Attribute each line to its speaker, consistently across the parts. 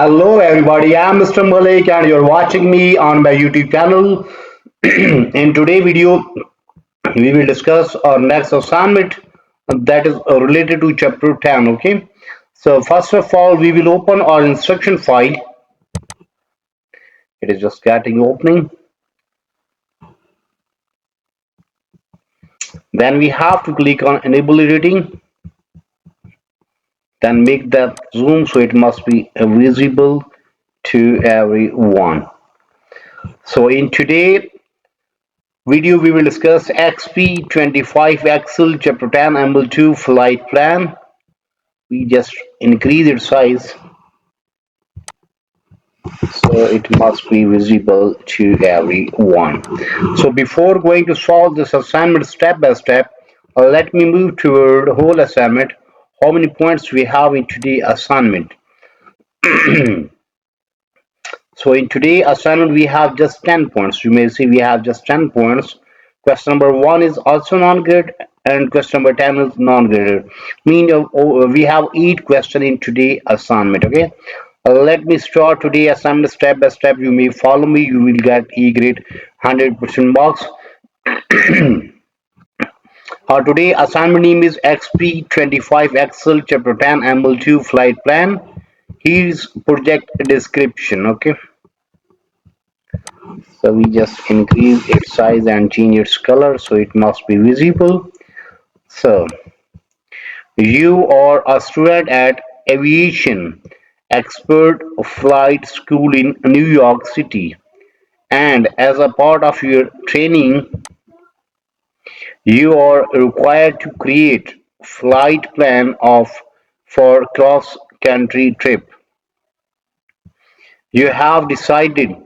Speaker 1: Hello everybody, I'm Mr. Malik and you're watching me on my YouTube channel. In today's video, we will discuss our next assignment that is related to chapter 10, okay? So first of all, we will open our instruction file. It is just getting opening. Then we have to click on enable editing. Then make that zoom so it must be visible to everyone. So in today video, we will discuss XP25 Excel Chapter 10 ML2 flight plan. We just increase its size so it must be visible to everyone. So before going to solve this assignment step by step, let me move toward the whole assignment. How many points we have in today's assignment? So in today's assignment, we have just 10 points. You may see we have just 10 points. Question number 1 is also non-graded and question number 10 is non-graded. Meaning we have 8 questions in today's assignment. Okay. Let me start today's assignment step by step. You may follow me. You will get E grade 100% marks. Today assignment name is XP25 Excel Chapter 10 ML2 Flight Plan. Here's project description. Okay. So we just increase its size and change its color so it must be visible. So you are a student at aviation expert flight school in New York City, and as a part of your training you are required to create flight plan of for cross country trip. You have decided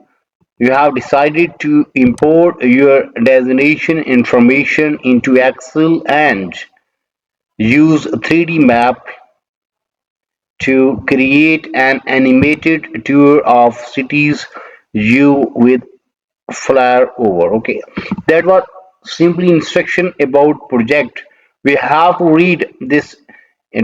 Speaker 1: to import your destination information into Excel and use 3D map to create an animated tour of cities you with flyer over. Okay, that was simply instruction about project. We have to read this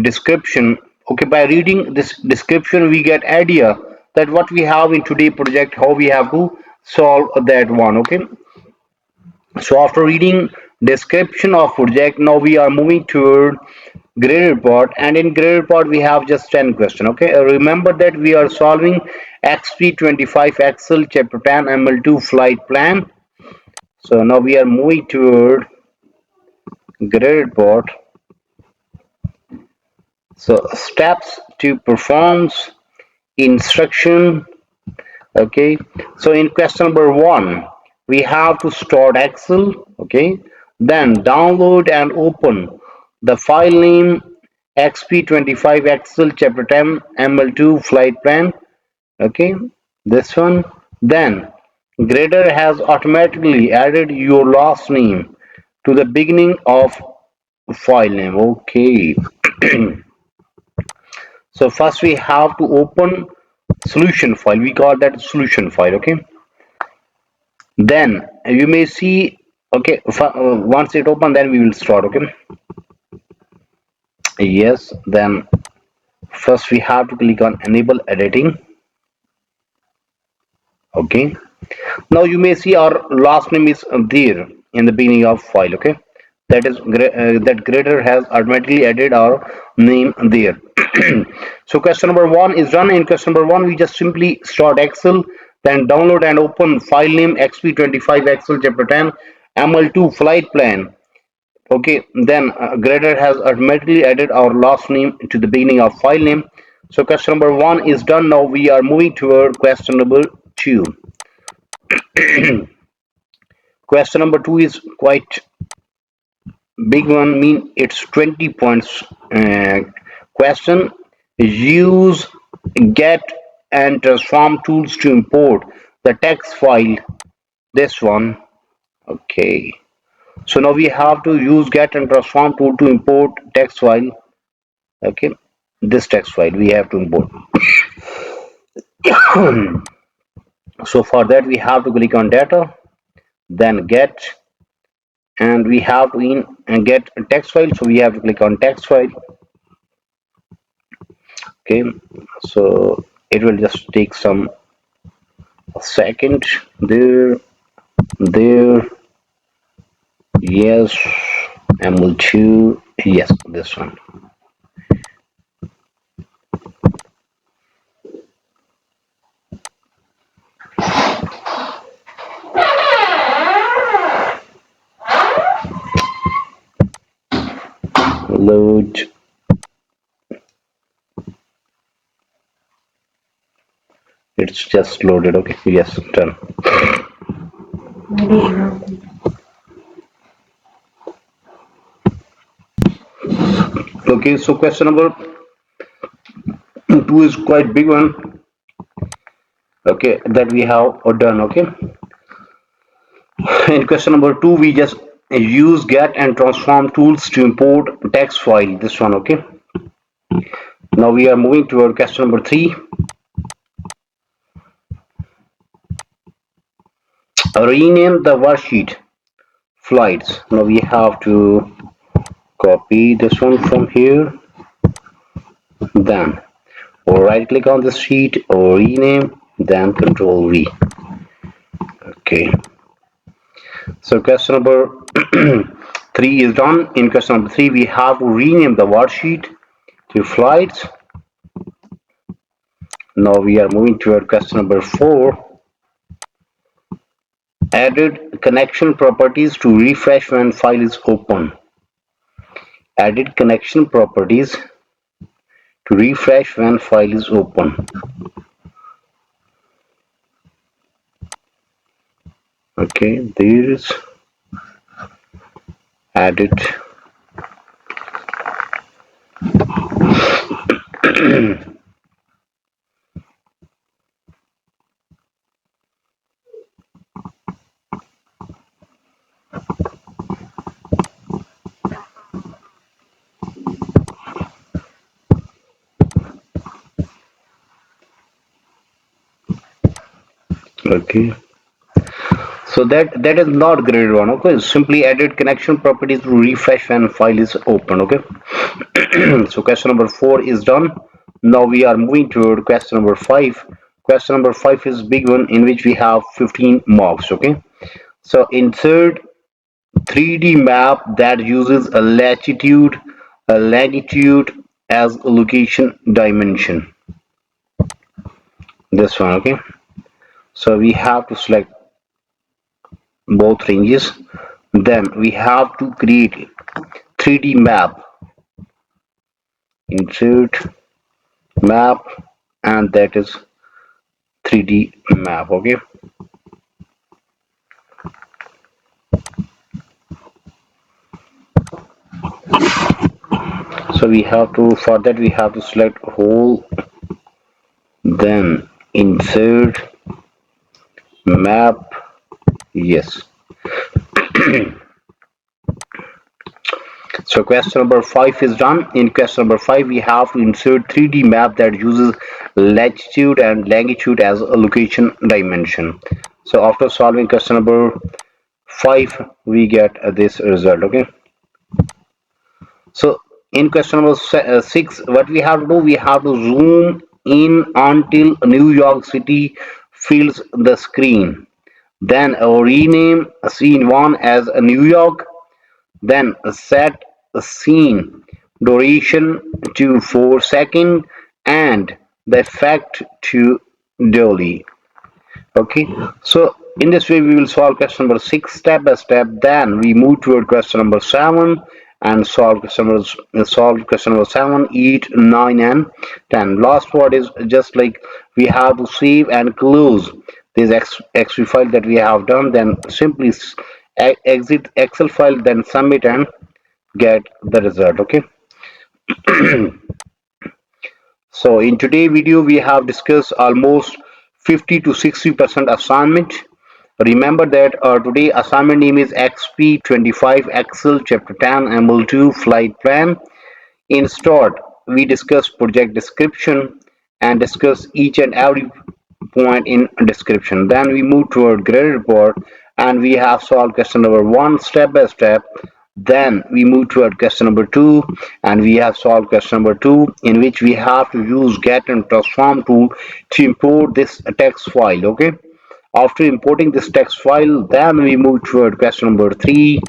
Speaker 1: description. Okay, by reading this description we get idea that what we have in today project, how we have to solve that one. Okay, so after reading description of project, now we are moving toward grade report, and in grade report we have just 10 question. Okay, remember that we are solving XP25 Excel chapter 10 ML2 flight plan. So now we are moving toward grade report. So steps to performs instruction. Okay, so in question number 1 we have to start Excel. Okay, then download and open the file name XP25 Excel chapter 10 ML2 flight plan. Okay, this one. Then grader has automatically added your last name to the beginning of file name. Okay. So first we have to open solution file. We got that solution file. Okay, then you may see. Okay, once it open then we will start. Okay, yes, then first we have to click on enable editing. Okay, now you may see our last name is there in the beginning of file. Okay, that is that grader has automatically added our name there. So question number 1 is done. In question number 1 we just simply start Excel, then download and open file name XP25 Excel chapter 10 ML2 flight plan. Okay, then grader has automatically added our last name to the beginning of file name. So question number 1 is done. Now we are moving toward question number 2. Question number 2 is quite big one, mean it's 20 points question. Use get and transform tools to import the text file. This one. Okay, so now we have to use get and transform tool to import text file. Okay, this text file we have to import. So for that we have to click on data, then get, and we have to in and get a text file, so we have to click on text file. Okay, so It will just take some second. There, yes, ML2, yes, this one. Load. It's just loaded. Okay, yes, done. Okay, so question number two is quite big one. Okay, that we have done. Okay, in question number two, we just use get and transform tools to import text file. This one. Okay. Now we are moving toward question number three. Rename the worksheet flights. Now we have to copy this one from here, then or right click on this sheet or rename, then control V. Okay, so question number three is done. In question number three, we have to rename the worksheet to flights. Now we are moving toward question number four. Added connection properties to refresh when file is open. Added connection properties to refresh when file is open. Okay, there is added okay, so that is not graded one. Okay, simply added connection properties to refresh when file is open. Okay. So question number four is done. Now we are moving toward question number five. Question number five is big one in which we have 15 marks. Okay, so insert 3D map that uses a latitude, a longitude as a location dimension. This one. Okay, so we have to select both ranges. Then we have to create 3D map. Insert map, and that is 3D map. Okay, so we have to, for that we have to select whole, then insert map, yes. So question number five is done. In question number five, we have to insert 3D map that uses latitude and longitude as a location dimension. So after solving question number five, we get this result. Okay, so in question number six, what we have to do, we have to zoom in until New York City fills the screen. Then rename scene 1 as New York. Then set scene duration to 4 seconds and the effect to dolly. Okay, so in this way we will solve question number 6 step by step. Then we move toward question number 7 and solve question number 7, 8, 9 and 10. Last part is just like we have to save and close this XV file that we have done, then simply exit Excel file, then submit and get the result. Okay, so in today's video we have discussed almost 50 to 60% assignment. Remember that today assignment name is XP25 Excel chapter 10 ML2 flight plan. In start, we discuss project description and discuss each and every point in description. Then we move toward graded report and we have solved question number 1 step by step. Then we move toward question number two, and we have solved question number two, in which we have to use get and transform tool to import this text file. Okay. After importing this text file, then we move toward question number three,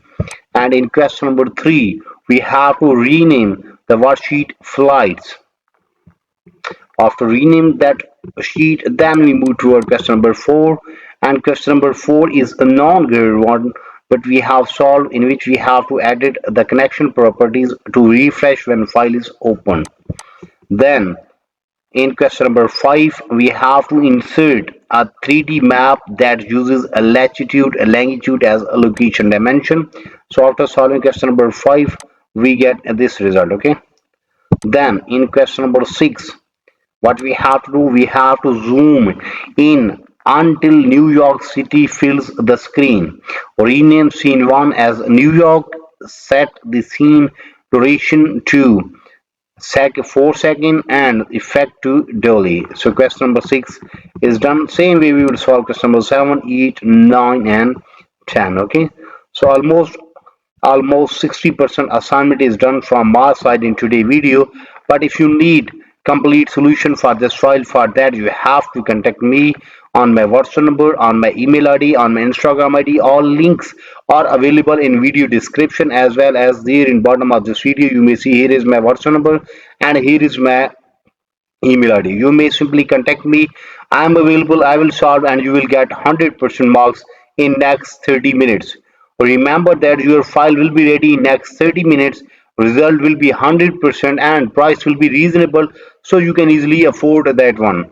Speaker 1: and in question number three, we have to rename the worksheet flights. After rename that sheet, then we move toward question number four, and question number four is a non-graded one, but we have solved, in which we have to edit the connection properties to refresh when file is open. Then in question number five, we have to insert a 3D map that uses a latitude, a longitude as a location dimension. So after solving question number five, we get this result. Okay. Then in question number six, what we have to do, we have to zoom in until New York City fills the screen. Rename scene 1 as New York, set the scene duration to 4 seconds and effect to Dolly. So question number 6 is done. Same way we will solve question number 7, 8, 9 and 10. Okay. So almost 60% assignment is done from my side in today's video, but if you need complete solution for this file, for that you have to contact me on my WhatsApp number, on my email ID, on my Instagram ID. All links are available in video description, as well as there in bottom of this video you may see here is my WhatsApp number and here is my email ID. You may simply contact me. I am available. I will solve and you will get 100% marks in next 30 minutes. Remember that your file will be ready in next 30 minutes. Result will be 100% and price will be reasonable, so you can easily afford that one.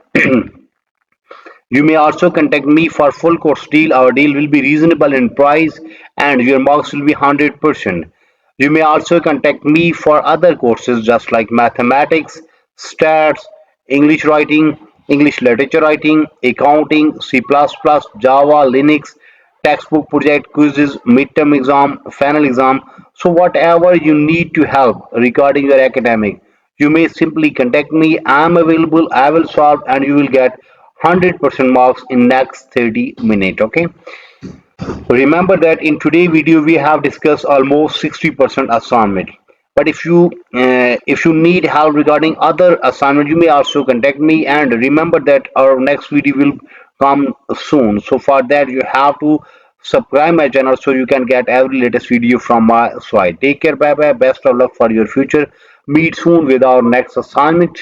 Speaker 1: You may also contact me for full course deal. Our deal will be reasonable in price and your marks will be 100%. You may also contact me for other courses just like mathematics, stats, English writing, English literature writing, accounting, C++, Java, Linux, textbook project, quizzes, midterm exam, final exam. So whatever you need to help regarding your academic, you may simply contact me. I am available. I will solve and you will get 100% marks in next 30 minutes. Okay. Remember that in today's video we have discussed almost 60% assignment. But if you need help regarding other assignment, you may also contact me. And remember that our next video will come soon. So for that you have to subscribe my channel so you can get every latest video from my side. Take care. Bye bye. Best of luck for your future. Meet soon with our next assignment.